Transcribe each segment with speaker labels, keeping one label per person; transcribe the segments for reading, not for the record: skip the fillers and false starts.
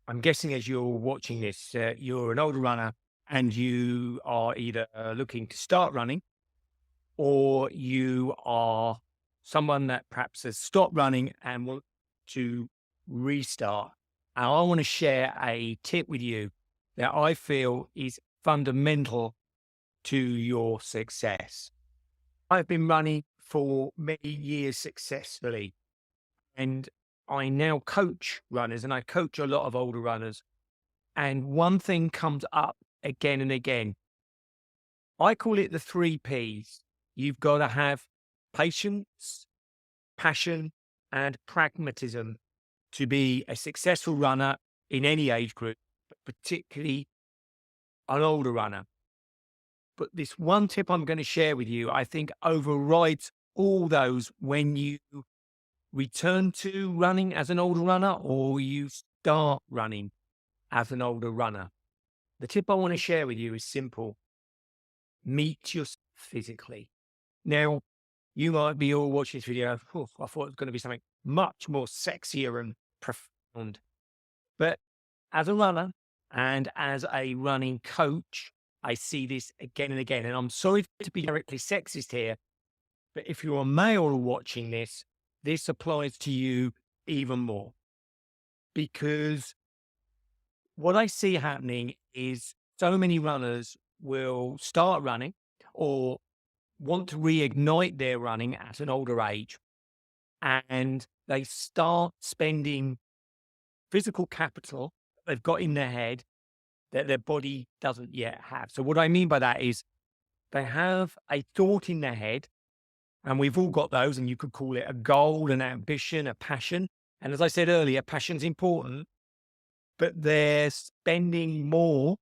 Speaker 1: I'm guessing as you're watching this, you're an older runner and you are either looking to start running or you are someone that perhaps has stopped running and want to restart. And I want to share a tip with you that I feel is fundamental to your success. I've been running for many years successfully, and I now coach runners and I coach a lot of older runners. And one thing comes up again and again. I call it the three P's. You've got to have patience, passion, and pragmatism to be a successful runner in any age group, but particularly an older runner. But this one tip I'm going to share with you, I think overrides all those when you return to running as an older runner or you start running as an older runner. The tip I want to share with you is simple: meet yourself physically. Now, you might be all watching this video. "Oh, I thought it was going to be something much more sexier and profound." But as a runner and as a running coach, I see this again and again. And I'm sorry to be directly sexist here, but if you're a male watching this, this applies to you even more. Because what I see happening is so many runners will start running or want to reignite their running at an older age, and they start spending physical capital they've got in their head that their body doesn't yet have. So what I mean by that is they have a thought in their head, and we've all got those, and you could call it a goal, an ambition, a passion. And as I said earlier, passion's important, but they're spending more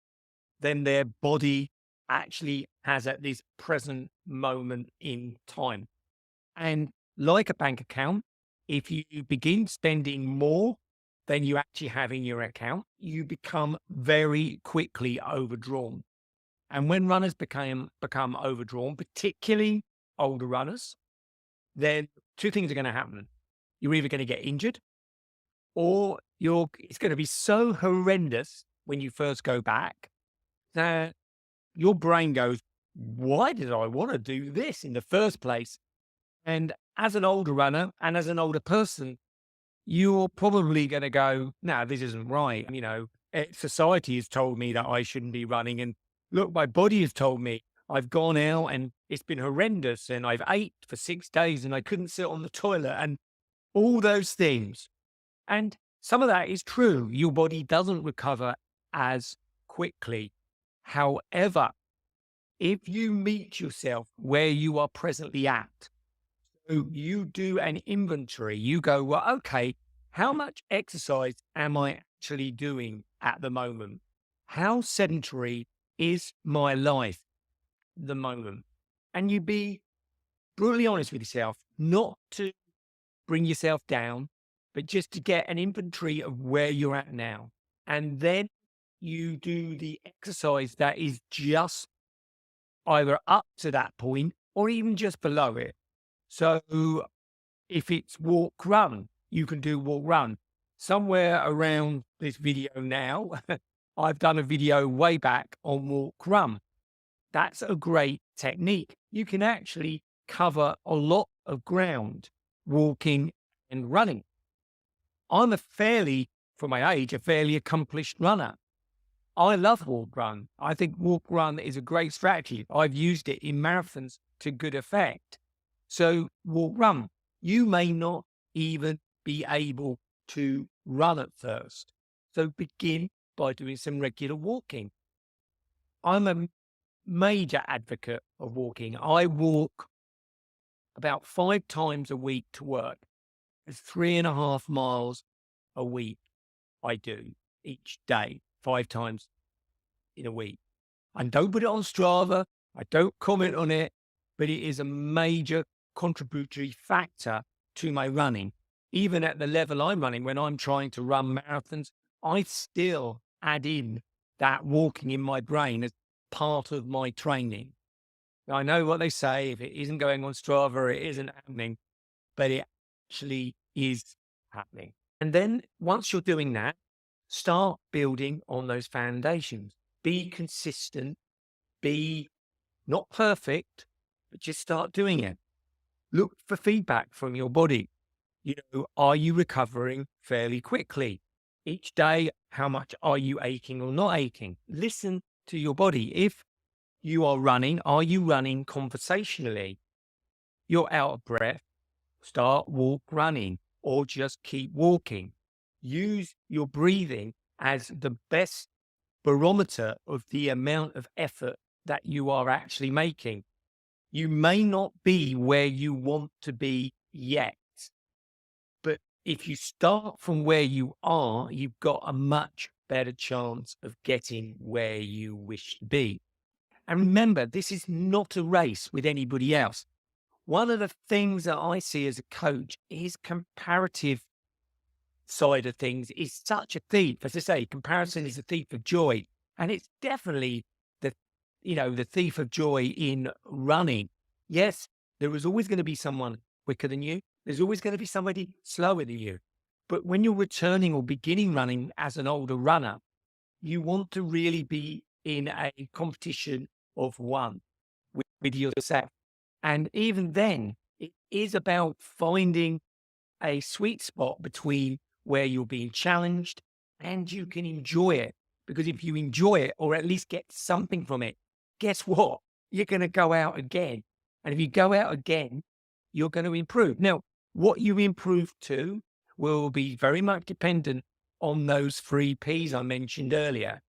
Speaker 1: than their body actually has at this present moment in time. And like a bank account, if you begin spending more than you actually have in your account, you become very quickly overdrawn. And when runners become overdrawn, particularly older runners, then two things are going to happen. You're either going to get injured or it's going to be so horrendous when you first go back that your brain goes, why did I want to do this in the first place? And as an older runner and as an older person, you're probably going to go, no, this isn't right. Society has told me that I shouldn't be running. And look, my body has told me I've gone out and it's been horrendous and I've ate for 6 days and I couldn't sit on the toilet and all those things. And some of that is true. Your body doesn't recover as quickly. However, if you meet yourself where you are presently at, so you do an inventory, you go, well, okay, how much exercise am I actually doing at the moment? How sedentary is my life at the moment? And you be brutally honest with yourself, not to bring yourself down, but just to get an inventory of where you're at now. And then you do the exercise that is just either up to that point or even just below it. So if it's walk run, you can do walk run. Somewhere around this video now, I've done a video way back on walk run. That's a great technique. You can actually cover a lot of ground walking and running. I'm for my age, a fairly accomplished runner. I love walk run. I think walk run is a great strategy. I've used it in marathons to good effect. So walk run, you may not even be able to run at first. So begin by doing some regular walking. I'm a major advocate of walking. I walk about 5 times a week to work. It's 3.5 miles a week I do each day, 5 times in a week. I don't put it on Strava. I don't comment on it, but it is a major contributory factor to my running. Even at the level I'm running, when I'm trying to run marathons, I still add in that walking in my brain as part of my training. Now, I know what they say, if it isn't going on Strava, it isn't happening, but it actually is happening. And then once you're doing that, start building on those foundations. Be consistent, be not perfect, but just start doing it. Look for feedback from your body. Are you recovering fairly quickly? Each day, how much are you aching or not aching? Listen to your body. If you are running, are you running conversationally? You're out of breath, start walk running or just keep walking. Use your breathing as the best barometer of the amount of effort that you are actually making. You may not be where you want to be yet, but if you start from where you are, you've got a much better chance of getting where you wish to be. And remember, this is not a race with anybody else. One of the things that I see as a coach is comparative side of things is such a thief. As I say, comparison is a thief of joy. And it's definitely the thief of joy in running. Yes, there is always going to be someone quicker than you. There's always going to be somebody slower than you. But when you're returning or beginning running as an older runner, you want to really be in a competition of one with yourself. And even then, it is about finding a sweet spot between where you're being challenged and you can enjoy it. Because if you enjoy it or at least get something from it, guess what? You're going to go out again. And if you go out again, you're going to improve. Now, what you improve to will be very much dependent on those 3 Ps I mentioned earlier.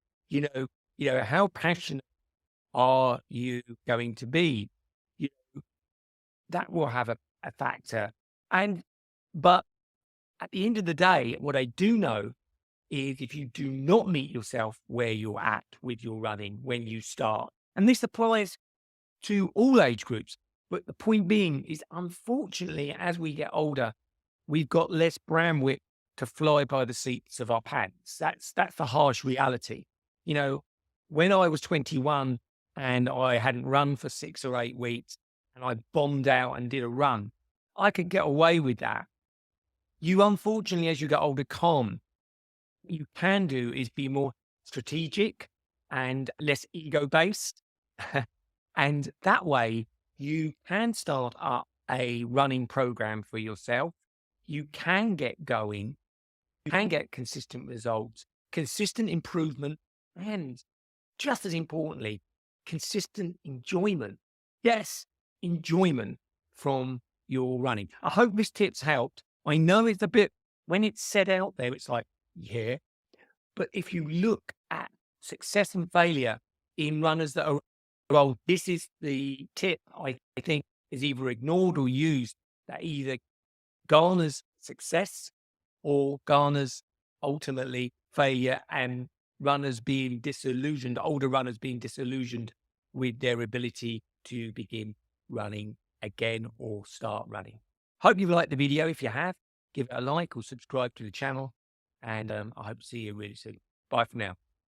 Speaker 1: How passionate are you going to be? That will have a factor. But at the end of the day, what I do know is if you do not meet yourself where you're at with your running when you start, and this applies to all age groups, but the point being is, unfortunately, as we get older, we've got less bandwidth to fly by the seats of our pants. That's the harsh reality. When I was 21 and I hadn't run for 6 or 8 weeks and I bombed out and did a run, I could get away with that. You unfortunately, as you get older, can't. What you can do is be more strategic and less ego-based. And that way you can start up a running program for yourself. You can get going. You can get consistent results, consistent improvement, and just as importantly, consistent enjoyment. Yes, enjoyment from your running. I hope this tip's helped. I know it's a bit, when it's said out there, it's like, yeah. But if you look at success and failure in runners that are old, this is the tip I think is either ignored or used, that either garners success or garners ultimately failure, and runners being disillusioned, older runners being disillusioned with their ability to begin running again or start running. Hope you've liked the video. If you have, give it a like or subscribe to the channel. And I hope to see you really soon. Bye for now.